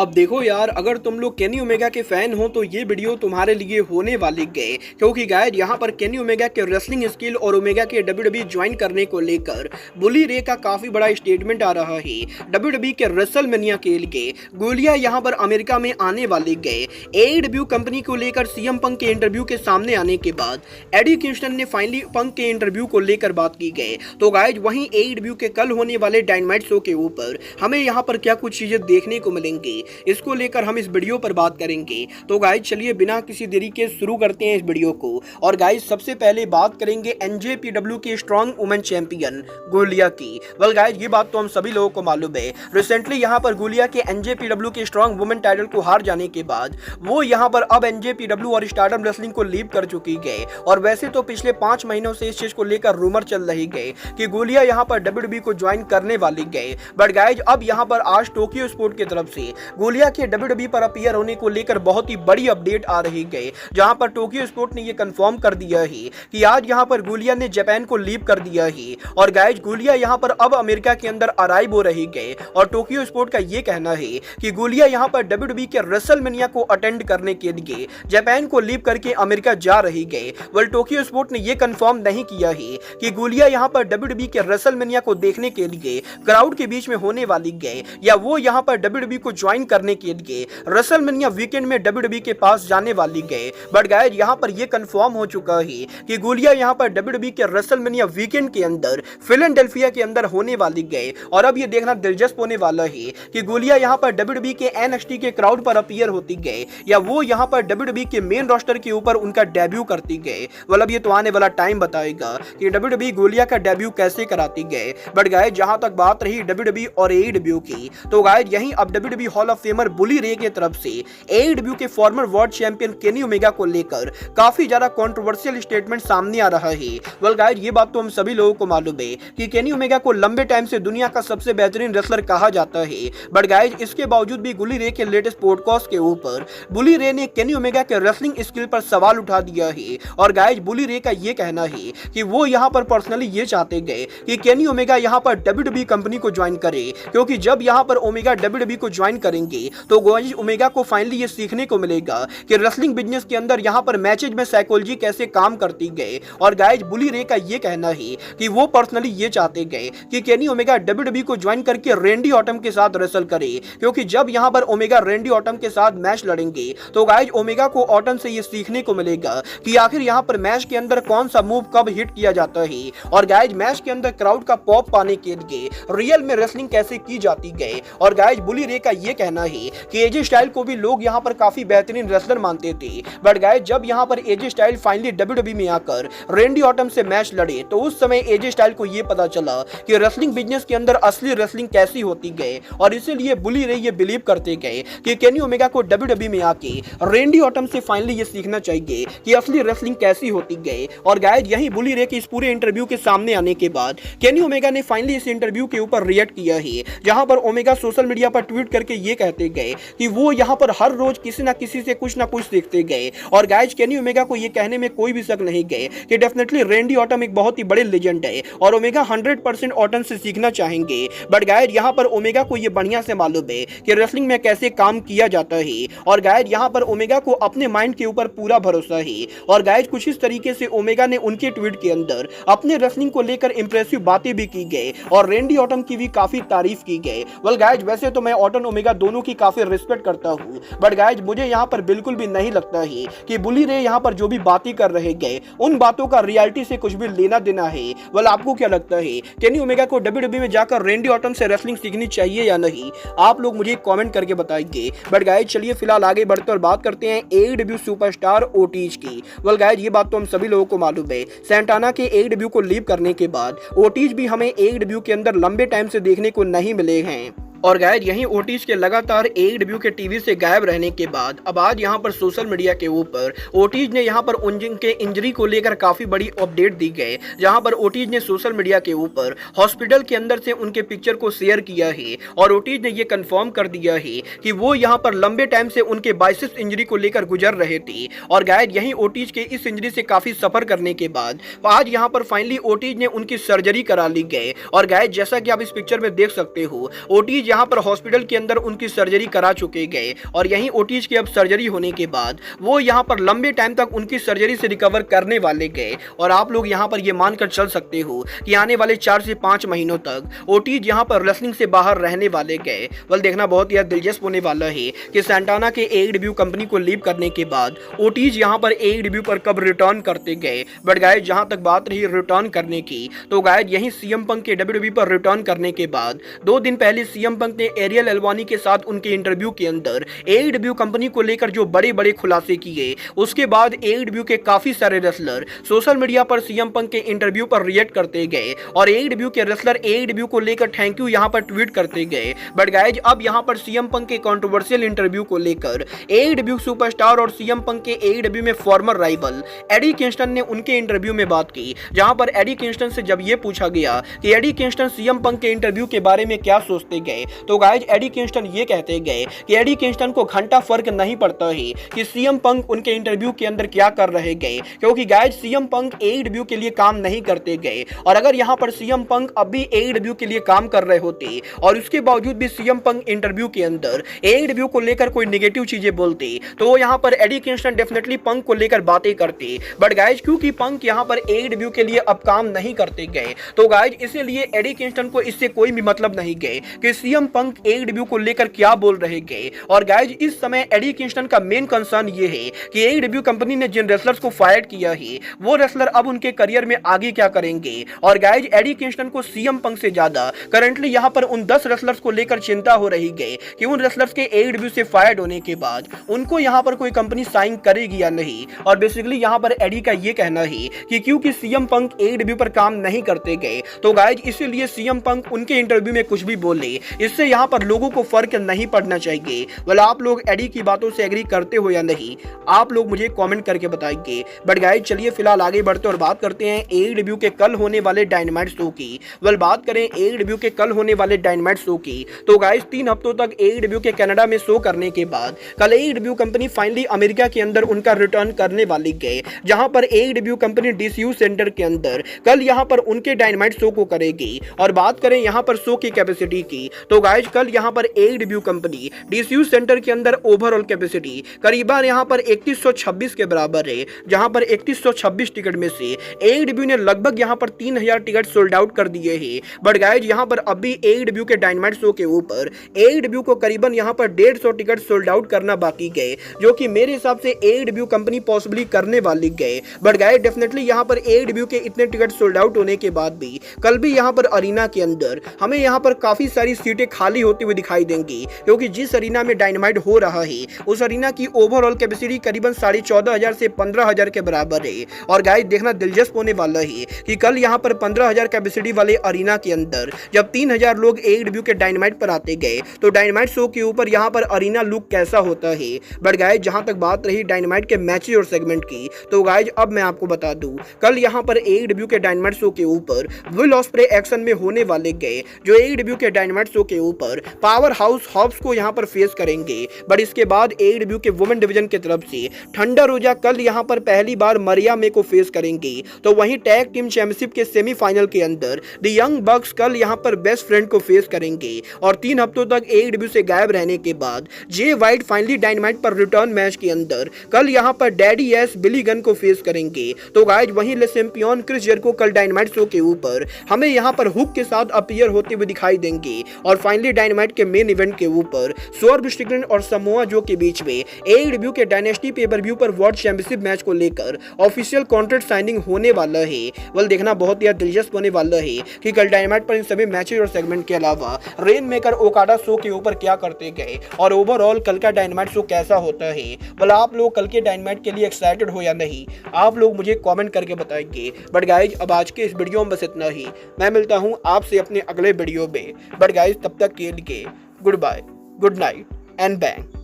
अब देखो यार, अगर तुम लोग केनी ओमेगा के फैन हो तो ये वीडियो तुम्हारे लिए होने वाली गए, क्योंकि गाइस यहाँ पर केनी ओमेगा के रेसलिंग स्किल और ओमेगा के डब्ल्यूडब्ल्यूई ज्वाइन करने को लेकर बुली रे का काफी बड़ा स्टेटमेंट आ रहा है। डब्ल्यूडब्ल्यूई के रेसलमेनिया के लिए गोलियां यहाँ पर अमेरिका में आने वाली गए। एडब्ल्यू कंपनी को लेकर सीएम पंक के इंटरव्यू के सामने आने के बाद एडी किंगस्टन ने फाइनली पंक के इंटरव्यू को लेकर बात की गई। तो गाइस वहीं एडब्ल्यू के कल होने वाले डायनामाइट शो के ऊपर हमें यहाँ पर क्या कुछ चीजें देखने को मिलेंगी, इसको लेकर हम इस वीडियो पर बात करेंगे। तो गाइस चलिए बिना किसी देरी के शुरू करते हैं इस वीडियो को। और गाइस सबसे पहले बात करेंगे एनजेपीडब्ल्यू की स्ट्रॉन्ग वुमेन चैंपियन गोलिया की। वेल गाइस ये बात तो हम सभी लोगों को मालूम है। रिसेंटली यहाँ पर गोलिया के एनजेपीडब्ल्यू के स्ट्रॉन्ग वुमेन टाइटल को हार जाने के बाद वो यहाँ पर अब एनजेपीडब्ल्यू और स्टारडम रेसलिंग को लीव कर चुकी है। और वैसे तो पिछले 5 महीनों से इस चीज को लेकर रूमर चल रही है कि गोलिया यहाँ पर डब्ल्यूडब्ल्यूई को ज्वाइन करने वाली गए। बट गाइस अब यहाँ पर आज टोक्यो स्पोर्ट की तरफ से गोलिया के डब्ल्यूडब्ल्यूई पर अपीयर होने को लेकर बहुत ही बड़ी अपडेट आ रही है, जहां पर टोक्यो स्पोर्ट ने यह कंफर्म कर दिया है कि आज यहां पर गोलिया ने जापान को लीव कर दिया है। और गाइस गोलिया यहां पर अब अमेरिका के अंदर अराइव हो रही है। और टोक्यो स्पोर्ट का यह कहना है कि गोलिया यहां पर डब्ल्यूडब्ल्यूई के रेसलमेनिया को अटेंड करने के लिए जापान को लीव करके अमेरिका जा रही है। वेल टोक्यो स्पोर्ट ने यह कंफर्म नहीं किया है कि गोलिया यहां पर डब्ल्यूडब्ल्यूई के रेसलमेनिया को देखने के लिए क्राउड के बीच में होने वाली है, या वो यहां पर डब्ल्यूडब्ल्यूई को ज्वाइन करने के लिए रेसलमेनिया वीकेंड में डब्ल्यूडब्ल्यूई के पास जाने वाली गए। बट गाइस यहां पर यह कंफर्म हो चुका है कि गोलिया यहां पर डब्ल्यूडब्ल्यूई के रेसलमेनिया वीकेंड के अंदर फिलाडेल्फिया के अंदर होने वाली गए। और अब यह देखना दिलचस्प होने वाला है कि गोलिया यहां पर डब्ल्यूडब्ल्यूई के एनएक्सटी के क्राउड पर अपीयर होती गए, या वो यहां पर डब्ल्यूडब्ल्यूई के मेन रोस्टर के ऊपर उनका डेब्यू करती गए। मतलब ये तो आने वाला टाइम बताएगा कि डब्ल्यूडब्ल्यूई गोलिया का डेब्यू कैसे कराती गए। बट गाइस जहां तक बात रही डब्ल्यूडब्ल्यूई और एडब्ल्यू की, तो गाइस यहीं अब डब्ल्यूडब्ल्यूई हॉल ऑफ फेमर बुली रे की तरफ से एडब्ल्यू के farmer world champion Kenny Omega को लेकर काफी ज्यादा कंट्रोवर्शियल स्टेटमेंट सामने आ रहा है। वेल गाइस ये बात तो हम सभी लोगों को मालूम है कि केनी ओमेगा को लंबे टाइम से दुनिया का सबसे बेहतरीन रेसलर कहा जाता है। बट गाइस इसके बावजूद भी बुली रे के लेटेस्ट पॉडकास्ट के ऊपर बुली रे ने केनी ओमेगा के रेसलिंग स्किल पर सवाल उठा दिया है। और गाइस बुली रे का ये कहना है कि वो यहाँ पर पर्सनली ये चाहते गए कि केनी ओमेगा यहाँ पर डब्ल्यूडब्ल्यूई कंपनी को ज्वाइन करे, क्योंकि जब यहाँ पर ओमेगा डब्ल्यूडब्ल्यूई को ज्वाइन करेंगे तो गाइस ओमेगा को फाइनली ये सीखने को मिलेगा कि रेसलिंग बिजनेस के अंदर यहाँ पर मैचेज में साइकोलॉजी कैसे काम करती गए। और गाइस बुली रे का ये कहना है कि वो पर्सनली ये चाहते गए कि केनी ओमेगा डब्ल्यूडब्ल्यूई को ज्वाइन करके रेंडी ऑटम के साथ रेसल करे, क्योंकि जब यहाँ पर ओमेगा रेंडी ऑटम के साथ मैच लड़ेंगे तो गाइस ओमेगा को ऑटम से ये सीखने को मिलेगा कि आखिर यहाँ पर मैच के अंदर कौन सा मूव कब हिट किया जाता है। और गाइस मैच के अंदर क्राउड का पॉप पाने के लिए रियल में रेसलिंग कैसे की जाती गए। और गाइस बुली रे का ये कहना है कि एजे स्टाइल को भी लोग यहाँ पर काफी बेहतरीन रेसलर मानते थे। बट गाइस जब यहाँ पर एजे स्टाइल फाइनली डब्ल्यूडब्ल्यूई में आकर रेंडी ऑटम से मैच लड़े तो उस समय एजे स्टाइल को ये पता चला कि रेसलिंग बिजनेस के अंदर असली रेसलिंग कैसी होती गए। और इसीलिए बुली रे ये बिलीव करते गए कि केनी ओमेगा को डब्ल्यूडब्ल्यूई में आके रेंडी ऑटम से फाइनली ये सीखना चाहिए कि असली रेसलिंग कैसी होती गए। और गाइस यही बुली रे के इस पूरे इंटरव्यू के सामने आने के बाद केनी ओमेगा ने फाइनली इस इंटरव्यू के ऊपर रिएक्ट किया है, जहां पर ओमेगा सोशल मीडिया पर ट्वीट करके ये कहते गए कि वो यहाँ पर हर रोज किसी ना किसी से कुछ ना कुछ सीखते गए। और गाइस केनी ओमेगा को ये कहने में कोई भी शक नहीं गए कि डेफिनेटली रेंडी ऑटम एक बहुत ही बड़े लेजेंड है और ओमेगा 100% ऑटम से सीखना चाहेंगे। बट गाइस यहाँ पर ओमेगा को ये बढ़िया से मालूम है कि रेसलिंग में कैसे काम किया जाता है। और गाइस यहाँ पर ओमेगा को अपने माइंड के ऊपर पूरा भरोसा है। और गाइस कुछ इस तरीके से ओमेगा ने उनके ट्वीट के अंदर अपने रेसलिंग को लेकर इंप्रेसिव बातें भी की गई और रेंडी ऑटम की भी काफी तारीफ की गई। वेल गाइस वैसे तो मैं ऑटम ओमेगा दोनों की काफी रिस्पेक्ट करता हूँ, बट गाइस मुझे यहाँ पर बिल्कुल भी नहीं लगता है कि बुली रे यहाँ पर जो भी बातें कर रहे गए उन बातों का रियलिटी से कुछ भी लेना देना है। वेल आपको क्या लगता है, केनी ओमेगा को डब्ल्यूडब्ल्यूई में जाकर रेंडी ऑटम से रेसलिंग सीखनी चाहिए या नहीं? आप लोग मुझे कमेंट करके बताइए। बट गाइस चलिए फिलहाल आगे बढ़ते और बात करते हैं एडब्ल्यू सुपरस्टार ओटीज की। वेल गाइस ये बात तो हम सभी लोगों को मालूम है, सैंटाना के एडब्ल्यू को लीव करने के बाद ओटीज भी हमें एडब्ल्यू के अंदर लंबे टाइम से देखने को नहीं मिले हैं। और गाइस यहीं ओटीज के लगातार एडब्ल्यू के टीवी से गायब रहने के बाद अब आज यहाँ पर सोशल मीडिया के ऊपर ओटीज ने यहाँ पर उनके इंजरी को लेकर काफी बड़ी अपडेट दी गई, जहाँ पर ओटीज ने सोशल मीडिया के ऊपर हॉस्पिटल के अंदर से उनके पिक्चर को शेयर किया है। और ओटीज ने ये कंफर्म कर दिया है कि वो यहाँ पर लंबे टाइम से उनके बाइसेप्स इंजरी को लेकर गुजर रहे थे। और गाइस यहीं ओटीज के इस इंजरी से काफी सफर करने के बाद आज यहाँ पर फाइनली ओटीज ने उनकी सर्जरी करा ली गई। और गाइस जैसा कि आप इस पिक्चर में देख सकते हो, ओटीज यहाँ पर हॉस्पिटल के अंदर उनकी सर्जरी करा चुके गए और यहीं ओटीज की अब सर्जरी होने के बाद वो यहाँ पर लंबे टाइम तक उनकी सर्जरी से रिकवर करने वाले गए। और आप लोग यहाँ पर ये मानकर चल सकते हो कि आने वाले 4 से 5 महीनों तक ओटीज यहाँ पर रेसलिंग से बाहर रहने वाले गए। वेल देखना बहुत ही दिलचस्प होने वाला है कि सैंटाना के एईडब्ल्यू कंपनी को लीव करने के बाद ओटीज यहाँ पर एईडब्ल्यू पर कब रिटर्न करते गए। बट गाइस जहां तक बात रही रिटर्न करने की, तो गाइस यही सीएम पंक के डब्ल्यूडब्ल्यूई पर रिटर्न करने के बाद 2 दिन पहले सीएम पंक ने एरियल एल्वानी के साथ उनके इंटरव्यू के अंदर एईडब्ल्यू कंपनी को लेकर जो बड़े बड़े खुलासे किए, उसके बाद एईडब्ल्यू के काफी सारे रेसलर सोशल मीडिया पर सीएम पंक के इंटरव्यू पर रिएक्ट करते गए और एईडब्ल्यू के रेसलर एईडब्ल्यू को लेकर थैंक यू यहां पर ट्वीट करते गए। बट गाइस अब यहां पर सीएम पंक के कंट्रोवर्शियल इंटरव्यू को लेकर एईडब्ल्यू सुपरस्टार और सीएम पंक के एईडब्ल्यू में फॉर्मर राइवल एडी किंगस्टन ने उनके इंटरव्यू में बात की, जहां पर एडी किंगस्टन से जब ये पूछा गया कि एडी किंगस्टन सीएम पंक के इंटरव्यू के बारे में क्या सोचते गए, तो गाइस एडी किंगस्टन ये कहते गए कि एडी किंगस्टन को घंटा फर्क नहीं पड़ता है कि सीएम पंक उनके इंटरव्यू के अंदर क्या कर रहे गए, क्योंकि गाइस सीएम पंक एईडब्ल्यू के लिए काम नहीं करते गए। और अगर यहां पर सीएम पंक अब भी एईडब्ल्यू के लिए काम कर रहे होते और उसके बावजूद भी सीएम पंक इंटरव्यू के अंदर एईडब्ल्यू को लेकर कोई नेगेटिव चीजें बोलते, तो यहां पर एडी किंगस्टन डेफिनेटली पंक को लेकर बातें करते। बट गाइस क्योंकि पंक यहां पर एईडब्ल्यू के लिए अब काम नहीं करते गए, तो गाइस इसीलिए एडी किंगस्टन को इससे कोई भी मतलब नहीं गए कि सीएम पंक एईडब्ल्यू को लेकर क्या बोल रहे गए। और गाइस इस समय एडी किंगस्टन का मेन कंसर्न ये है कि एईडब्ल्यू कंपनी ने जिन रेसलर्स को फायर किया है, वो रेसलर अब उनके करियर में आगे क्या करेंगे। और गाइस एडी किंगस्टन को सीएम पंक से ज्यादा करंटली यहां पर उन 10 रेसलर्स को लेकर चिंता हो रही है कि उन रेसलर्स के एईडब्ल्यू से फायर्ड होने के बाद उनको यहां पर कोई कंपनी साइन करेगी या नहीं। और बेसिकली यहां पर एडी का ये कहना है कि क्योंकि सीएम पंक एईडब्ल्यू पर काम नहीं करते गए, तो गाइस इसीलिए सीएम पंक उनके इंटरव्यू में कुछ भी बोले, इससे यहां पर लोगों को फर्क नहीं पड़ना चाहिए। वेल आप लोग एडी की बातों से एग्री करते हो या नहीं, आप लोग मुझे कमेंट करके बताएंगे। बट गाइस चलिए फिलहाल आगे बढ़ते और बात करते हैं एईडब्ल्यू के कल होने वाले डायनामाइट शो की। वेल बात करें एईडब्ल्यू के कल होने वाले डायनामाइट शो की, तो गाइस 3 हफ्तों तक एईडब्ल्यू के कनाडा में शो करने के बाद कल एईडब्ल्यू कंपनी फाइनली अमेरिका के अंदर उनका रिटर्न करने वाली गए, जहां पर एईडब्ल्यू कंपनी डीसीयू सेंटर के अंदर कल यहां पर उनके डायनामाइट शो को करेगी। और बात करें यहां पर शो की कैपेसिटी की, तो गाइस कल यहां पर एईडब्ल्यू कंपनी डीसीयू सेंटर के अंदर ओवरऑल कैपेसिटी करीबन यहां पर 3126 के बराबर है, जहां पर 3126 टिकट में से एईडब्ल्यू ने लगभग यहां पर 3000 टिकट सोल्ड आउट कर दिए हैं। बट गाइस यहां पर अभी एईडब्ल्यू के डायनामाइट शो के ऊपर एईडब्ल्यू को करीबन यहां पर 150 टिकट सोल्ड आउट करना बाकी गए, जो कि मेरे हिसाब से एईडब्ल्यू कंपनी पॉसिबली करने वाली गए। बट गाइस डेफिनेटली यहां पर एईडब्ल्यू के इतने टिकट सोल्ड आउट होने के बाद भी कल भी यहां पर अरीना के अंदर हमें यहां पर काफी सारी सीटें खाली होती हुई दिखाई देंगी, क्योंकि जिस अरीना में डायनामाइट हो रहा है उस अरीना की ओवरऑल कैपेसिटी करीबन 14,500 से 15,000 के बराबर है। और गाइस देखना दिलचस्प होने वाला है कि कल यहां पर 15,000 कैपेसिटी वाले अरीना के अंदर जब 3,000 लोग एईडब्ल्यू के डायनामाइट पर आते गए, तो डायनामाइट शो के ऊपर यहां पर अरीना लुक कैसा होता है। बट गाइस जहां तक बात रही डायनामाइट के मैचेस और सेगमेंट की, तो गाइस अब मैं आपको बता दूं कल यहां पर एईडब्ल्यू के डायनामाइट शो के ऊपर विल ऑस्प्रे एक्शन में होने वाले गए, जो एईडब्ल्यू के डायनामाइट शो के ऊपर पावर हाउस हॉब्स को यहां पर फेस करेंगे। बट इसके बाद एईडब्ल्यू के वुमेन डिवीजन की तरफ से थंडर रोजा कल यहां पर पहली बार मरिया मे को फेस करेंगे। तो वहीं टैग टीम चैंपियनशिप के सेमीफाइनल के अंदर द यंग बक्स कल यहां पर बेस्ट फ्रेंड को फेस करेंगे। और 3 हफ्तों तक एईडब्ल्यू से गायब रहने के बाद जे वाइट फाइनली डायनामाइट पर रिटर्न मैच के अंदर कल यहां पर डैडी एस बिली गन को फेस करेंगे। तो गाइस वहीं ले चैंपियन क्रिस जेरिको कल डायनामाइट शो के ऊपर हमें यहां पर हुक के साथ अपीयर होते हुए दिखाई देंगे। और फाइनली डायनामाइट के मेन इवेंट के ऊपर स्वर्ग स्ट्रिकलैंड और समोआ जो के बीच में एईडब्ल्यू के डायनेस्टी पेपर-व्यू पर वर्ल्ड चैंपियनशिप मैच को लेकर ऑफिशियल कॉन्ट्रैक्ट साइनिंग होने वाला है। वेल देखना बहुत ही दिलचस्प होने वाला है कि कल डायनामाइट पर इन सभी मैचेस और सेगमेंट के अलावा रेन मेकर ओकाडा शो के ऊपर क्या करते गए और ओवरऑल कल का डायनामाइट शो कैसा होता है। वेल आप लोग कल के डायनामाइट के लिए एक्साइटेड हो या नहीं, आप लोग मुझे कमेंट करके बताएंगे। बट गाइज अब आज के इस वीडियो में बस इतना ही, मैं मिलता हूँ आपसे अपने अगले वीडियो में। बट गाइज तब तक के लिए good bye, good night and bang.